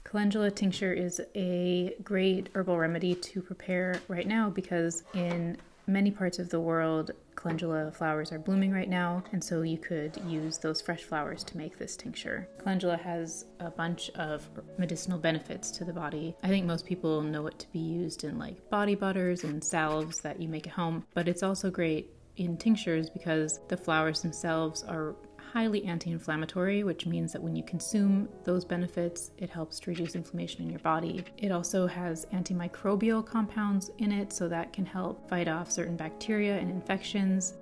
Calendula tincture is a great herbal remedy to prepare right now because in many parts of the world, calendula flowers are blooming right now, and so you could use those fresh flowers to make this tincture. Calendula has a bunch of medicinal benefits to the body. I think most people know it to be used in like body butters and salves that you make at home, but it's also great in tinctures because the flowers themselves are highly anti-inflammatory, which means that when you consume those benefits, it helps to reduce inflammation in your body. It also has antimicrobial compounds in it, so that can help fight off certain bacteria and infections.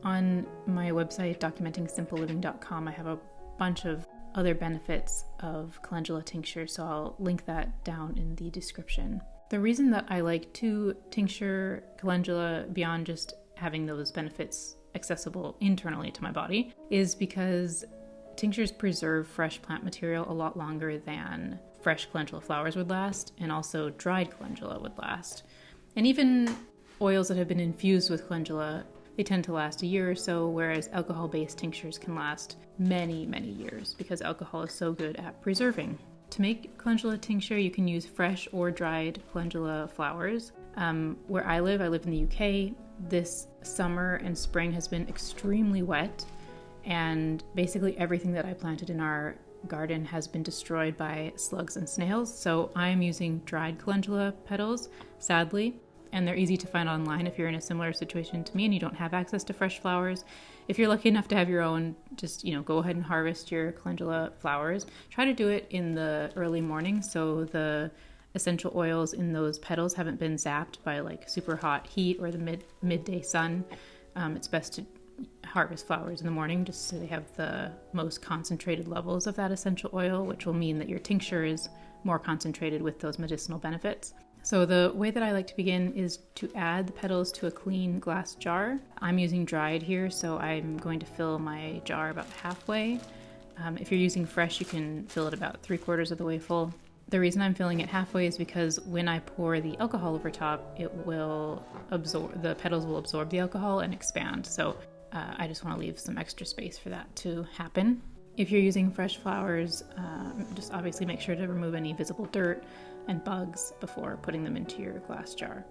On my website, documentingsimpleliving.com, I have a bunch of other benefits of calendula tincture, so I'll link that down in the description. The reason that I like to tincture calendula beyond just having those benefits accessible internally to my body is because tinctures preserve fresh plant material a lot longer than fresh calendula flowers would last, and also dried calendula would last. And even oils that have been infused with calendula, they tend to last a year or so, whereas alcohol-based tinctures can last many, many years because alcohol is so good at preserving. To make calendula tincture, you can use fresh or dried calendula flowers. Where I live in the UK, this summer and spring has been extremely wet, and basically everything that I planted in our garden has been destroyed by slugs and snails. So I'm using dried calendula petals, sadly, and they're easy to find online if you're in a similar situation to me and you don't have access to fresh flowers. If you're lucky enough to have your own, just, go ahead and harvest your calendula flowers. Try to do it in the early morning so the essential oils in those petals haven't been zapped by like super hot heat or the midday sun. It's best to harvest flowers in the morning just so they have the most concentrated levels of that essential oil, which will mean that your tincture is more concentrated with those medicinal benefits. So the way that I like to begin is to add the petals to a clean glass jar. I'm using dried here, so I'm going to fill my jar about halfway. If you're using fresh, you can fill it about 3/4 of the way full. The reason I'm filling it halfway is because when I pour the alcohol over top, the petals will absorb the alcohol and expand. So I just want to leave some extra space for that to happen. If you're using fresh flowers, just obviously make sure to remove any visible dirt and bugs before putting them into your glass jar.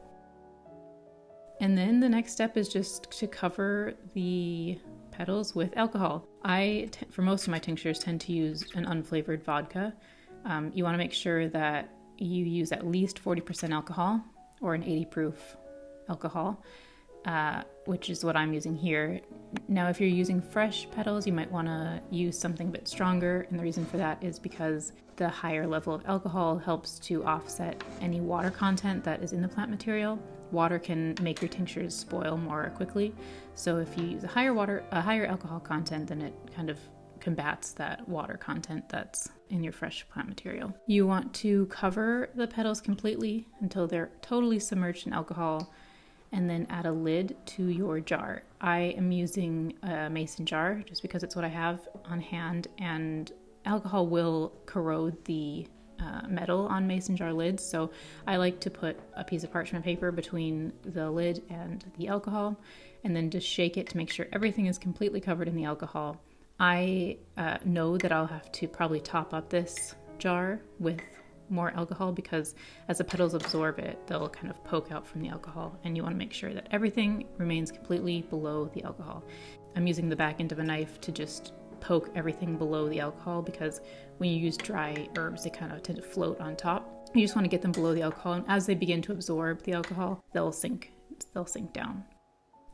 And then the next step is just to cover the petals with alcohol. For most of my tinctures, tend to use an unflavored vodka. You want to make sure that you use at least 40% alcohol or an 80 proof alcohol, which is what I'm using here. Now, if you're using fresh petals, you might want to use something a bit stronger, and the reason for that is because the higher level of alcohol helps to offset any water content that is in the plant material. Water can make your tinctures spoil more quickly, so if you use a higher alcohol content, then it kind of combats that water content that's in your fresh plant material. You want to cover the petals completely until they're totally submerged in alcohol, and then add a lid to your jar. I am using a mason jar just because it's what I have on hand, and alcohol will corrode the metal on mason jar lids, so I like to put a piece of parchment paper between the lid and the alcohol, and then just shake it to make sure everything is completely covered in the alcohol. I know that I'll have to probably top up this jar with more alcohol because as the petals absorb it, they'll kind of poke out from the alcohol, and you want to make sure that everything remains completely below the alcohol. I'm using the back end of a knife to just poke everything below the alcohol because when you use dry herbs, they kind of tend to float on top. You just want to get them below the alcohol, and as they begin to absorb the alcohol, they'll sink down.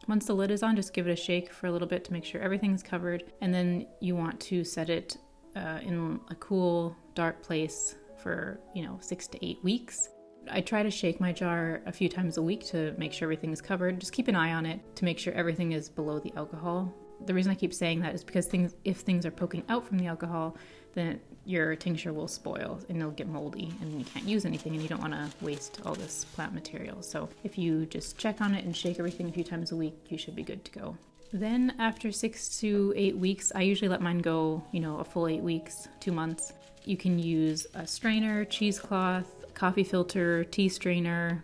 Once the lid is on, just give it a shake for a little bit to make sure everything's covered, and then you want to set it in a cool, dark place for 6 to 8 weeks. I try to shake my jar a few times a week to make sure everything is covered. Just keep an eye on it to make sure everything is below the alcohol. The reason I keep saying that is because if things are poking out from the alcohol, then your tincture will spoil and it'll get moldy and you can't use anything, and you don't want to waste all this plant material. So if you just check on it and shake everything a few times a week, you should be good to go. Then after 6 to 8 weeks, I usually let mine go, a full 8 weeks, 2 months. You can use a strainer, cheesecloth, coffee filter, tea strainer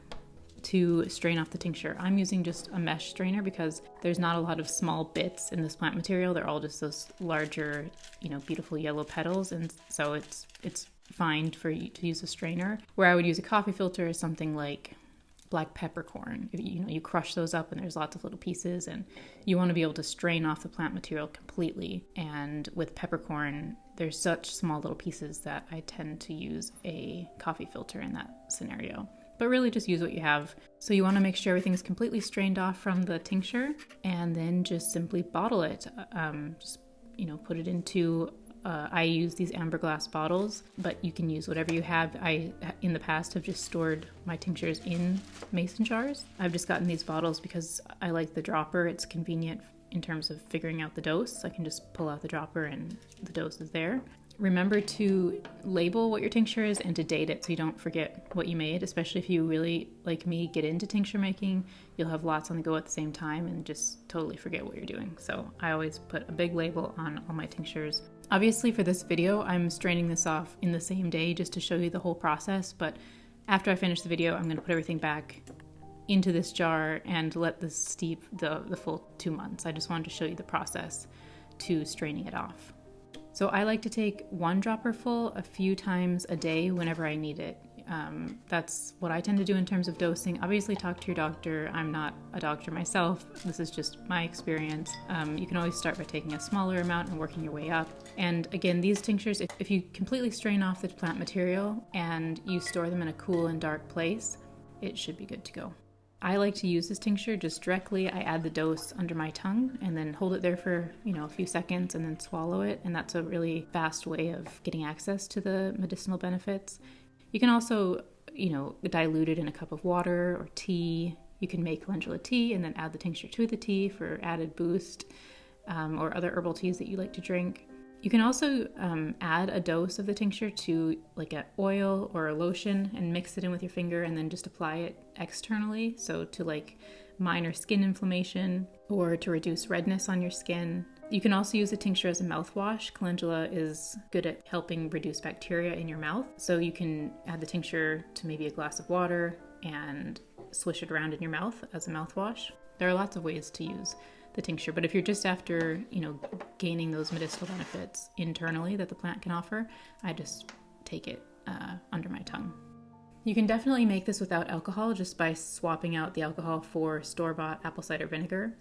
to strain off the tincture. I'm using just a mesh strainer because there's not a lot of small bits in this plant material. They're all just those larger, beautiful yellow petals, and so it's find for you to use a strainer. Where I would use a coffee filter is something like black peppercorn. You crush those up and there's lots of little pieces, and you want to be able to strain off the plant material completely. And with peppercorn, there's such small little pieces that I tend to use a coffee filter in that scenario. But really just use what you have. So you want to make sure everything's completely strained off from the tincture, and then just simply bottle it. Put it into I use these amber glass bottles, but you can use whatever you have. I, in the past, have just stored my tinctures in mason jars. I've just gotten these bottles because I like the dropper. It's convenient in terms of figuring out the dose. I can just pull out the dropper and the dose is there. Remember to label what your tincture is and to date it so you don't forget what you made, especially if you really, like me, get into tincture making. You'll have lots on the go at the same time and just totally forget what you're doing. So I always put a big label on all my tinctures. Obviously for this video, I'm straining this off in the same day just to show you the whole process, but after I finish the video, I'm going to put everything back into this jar and let this steep the full 2 months. I just wanted to show you the process to straining it off. So I like to take 1 dropper full a few times a day whenever I need it. That's what I tend to do in terms of dosing. Obviously talk to your doctor. I'm not a doctor myself. This is just my experience. You can always start by taking a smaller amount and working your way up. And again, these tinctures, if you completely strain off the plant material and you store them in a cool and dark place, it should be good to go. I like to use this tincture just directly. I add the dose under my tongue and then hold it there for, a few seconds and then swallow it. And that's a really fast way of getting access to the medicinal benefits. You can also, dilute it in a cup of water or tea. You can make calendula tea and then add the tincture to the tea for added boost, or other herbal teas that you like to drink. You can also add a dose of the tincture to like an oil or a lotion and mix it in with your finger and then just apply it externally. So to like minor skin inflammation or to reduce redness on your skin. You can also use the tincture as a mouthwash. Calendula is good at helping reduce bacteria in your mouth. So you can add the tincture to maybe a glass of water and swish it around in your mouth as a mouthwash. There are lots of ways to use the tincture, but if you're just after, gaining those medicinal benefits internally that the plant can offer, I just take it under my tongue. You can definitely make this without alcohol just by swapping out the alcohol for store-bought apple cider vinegar.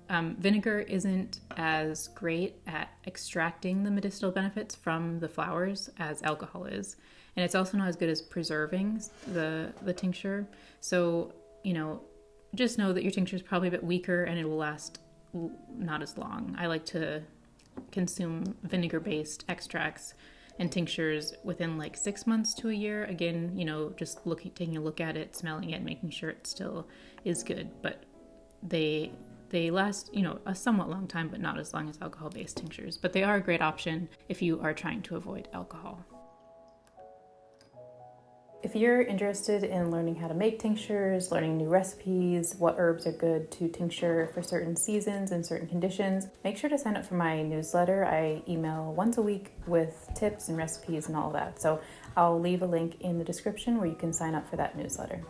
Vinegar isn't as great at extracting the medicinal benefits from the flowers as alcohol is, and it's also not as good as preserving the tincture. So, just know that your tincture is probably a bit weaker and it will last not as long. I like to consume vinegar-based extracts and tinctures within like 6 months to a year. Again, just taking a look at it, smelling it, making sure it still is good. But they last, a somewhat long time, but not as long as alcohol-based tinctures. But they are a great option if you are trying to avoid alcohol. If you're interested in learning how to make tinctures, learning new recipes, what herbs are good to tincture for certain seasons and certain conditions, make sure to sign up for my newsletter. I email once a week with tips and recipes and all that. So I'll leave a link in the description where you can sign up for that newsletter.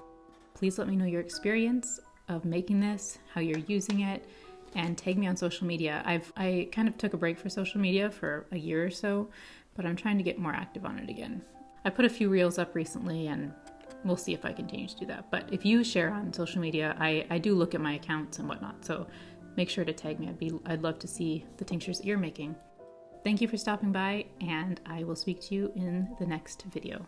Please let me know your experience of making this, how you're using it, and tag me on social media. I kind of took a break for social media for a year or so, but I'm trying to get more active on it again. I put a few reels up recently and we'll see if I continue to do that. But if you share on social media, I do look at my accounts and whatnot. So make sure to tag me. I'd love to see the tinctures that you're making. Thank you for stopping by, and I will speak to you in the next video.